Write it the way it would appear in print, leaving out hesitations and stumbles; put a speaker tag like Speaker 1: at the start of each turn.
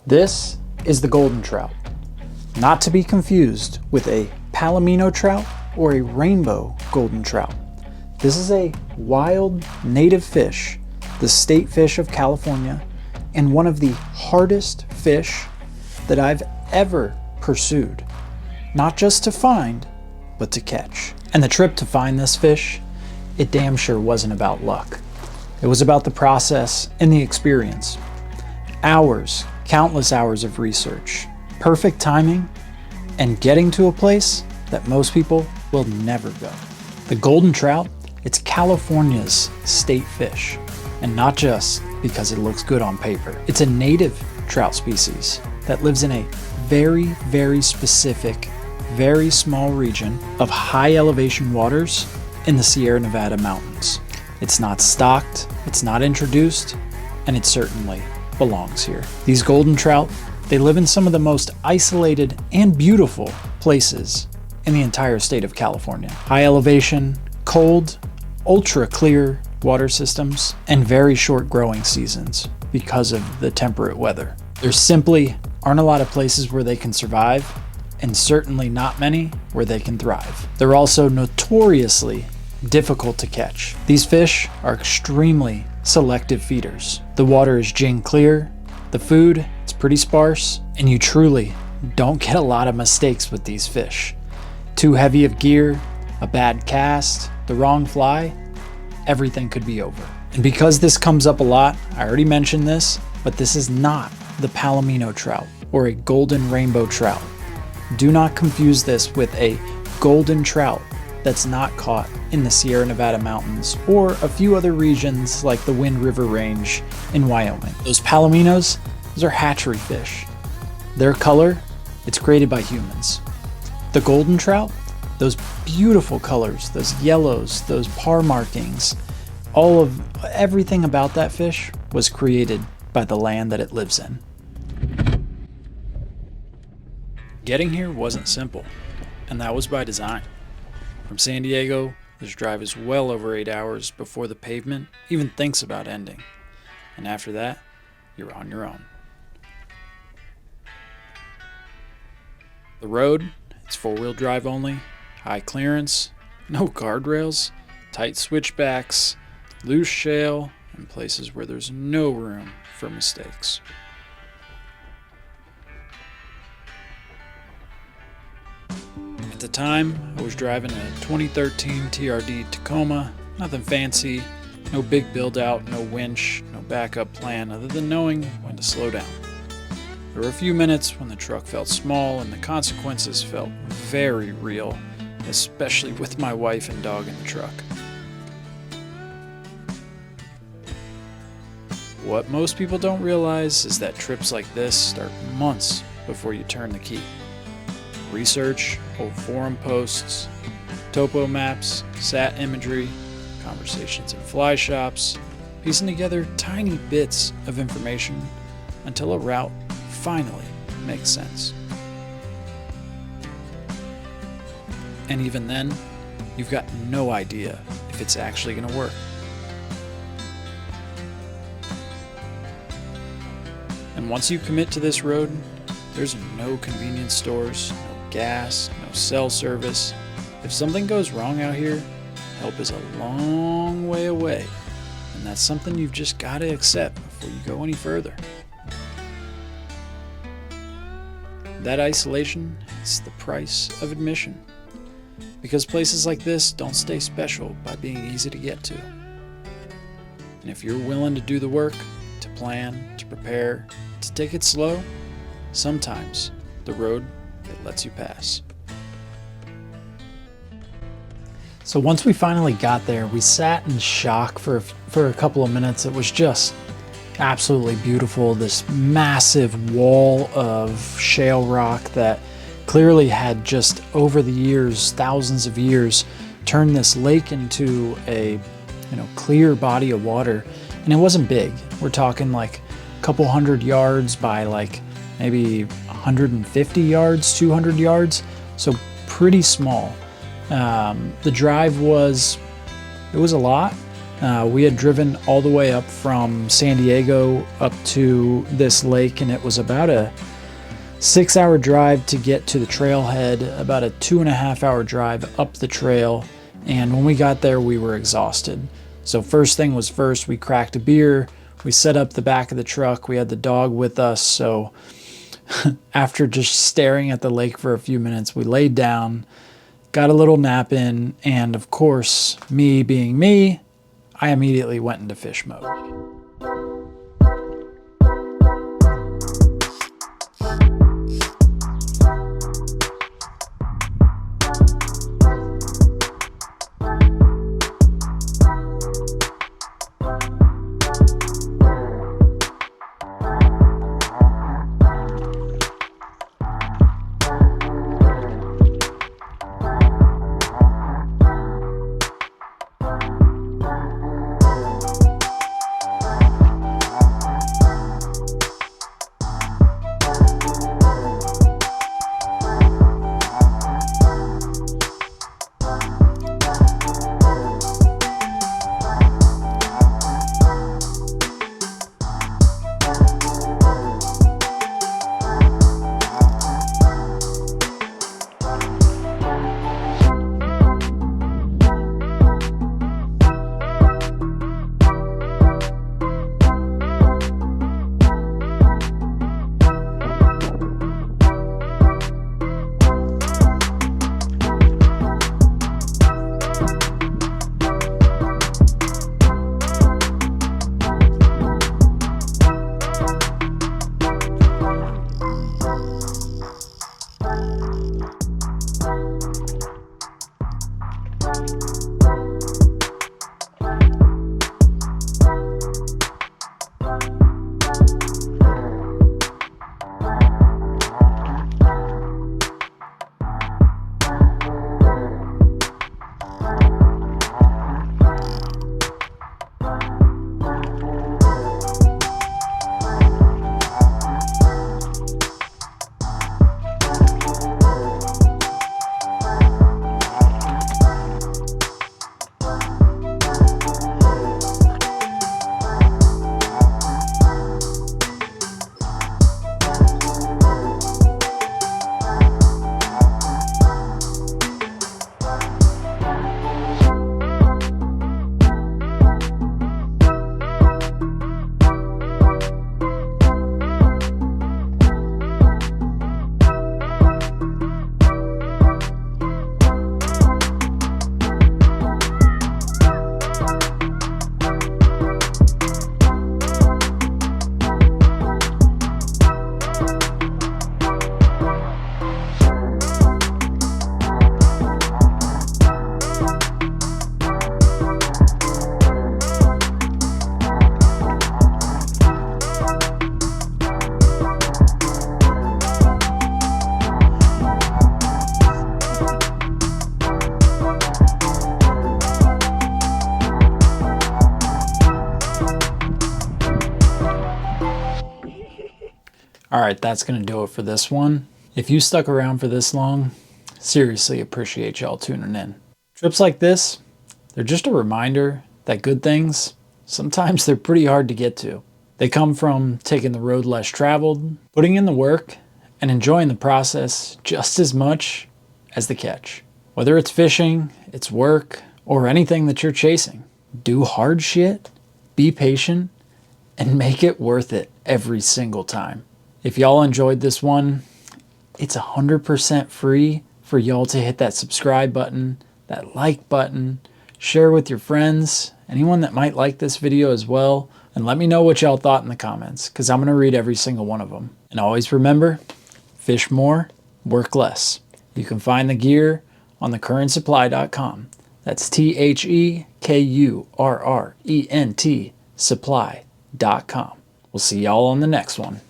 Speaker 1: This is the golden trout, not to be confused with a palomino trout or a rainbow golden trout. This is a wild native fish, the state fish of California, and one of the hardest fish that I've ever pursued, not just to find, but to catch. And the trip to find this fish, it damn sure wasn't about luck. It was about the process and the experience. Hours, countless hours of research, perfect timing, and getting to a place that most people will never go. The golden trout, it's California's state fish, and not just because it looks good on paper. It's a native trout species that lives in a very, very specific, very small region of high elevation waters in the Sierra Nevada mountains. It's not stocked, it's not introduced, and it certainly belongs here. These golden trout, they live in some of the most isolated and beautiful places in the entire state of California. High elevation, cold, ultra clear water systems, and very short growing seasons because of the temperate weather. There simply aren't a lot of places where they can survive, and certainly not many where they can thrive. They're also notoriously difficult to catch. These fish are extremely selective feeders. The water is gin clear, the food, it's pretty sparse, and you truly don't get a lot of mistakes with these fish. Too heavy of gear, a bad cast, the wrong fly, everything could be over. And because this comes up a lot, I already mentioned this, but this is not the palomino trout or a golden rainbow trout. Do not confuse this with a golden trout that's not caught in the Sierra Nevada mountains or a few other regions like the Wind River Range in Wyoming. Those palominos, those are hatchery fish. Their color, it's created by humans. The golden trout, those beautiful colors, those yellows, those par markings, everything about that fish was created by the land that it lives in. Getting here wasn't simple, and that was by design. From San Diego, this drive is well over 8 hours before the pavement even thinks about ending. And after that, you're on your own. The road, it's four-wheel drive only, high clearance, no guardrails, tight switchbacks, loose shale, and places where there's no room for mistakes. At the time, I was driving a 2013 TRD Tacoma, nothing fancy, no big build out, no winch, no backup plan other than knowing when to slow down. There were a few minutes when the truck felt small and the consequences felt very real, especially with my wife and dog in the truck. What most people don't realize is that trips like this start months before you turn the key. Research, old forum posts, topo maps, sat imagery, conversations in fly shops, piecing together tiny bits of information until a route finally makes sense. And even then, you've got no idea if it's actually going to work. And once you commit to this road, there's no convenience stores, no gas, no cell service. If something goes wrong out here, help is a long way away, and that's something you've just got to accept before you go any further. That isolation is the price of admission, because places like this don't stay special by being easy to get to. And if you're willing to do the work, to plan, to prepare, to take it slow, sometimes the road that lets you pass. So once we finally got there, we sat in shock for a couple of minutes. It was just absolutely beautiful. This massive wall of shale rock that clearly had just over the years, thousands of years, turned this lake into a clear body of water. And it wasn't big. We're talking like a couple hundred yards by like maybe 150 yards, 200 yards, so pretty small. The drive was a lot, We had driven all the way up from San Diego up to this lake, and it was about a 6-hour drive to get to the trailhead, about a 2.5-hour drive up the trail. And when we got there, we were exhausted. So first thing was first, we cracked a beer. We set up the back of the truck. We had the dog with us. So after just staring at the lake for a few minutes, we laid down, got a little nap in, and of course, me being me, I immediately went into fish mode. All right, that's going to do it for this one. If you stuck around for this long, seriously appreciate y'all tuning in. Trips like this, they're just a reminder that good things, sometimes they're pretty hard to get to. They come from taking the road less traveled, putting in the work, and enjoying the process just as much as the catch. Whether it's fishing, it's work, or anything that you're chasing, do hard shit, be patient, and make it worth it every single time. If y'all enjoyed this one, it's 100% free for y'all to hit that subscribe button, that like button, share with your friends, anyone that might like this video as well, and let me know what y'all thought in the comments, because I'm going to read every single one of them. And always remember, fish more, work less. You can find the gear on thecurrentsupply.com. That's TheKurrent supply.com. We'll see y'all on the next one.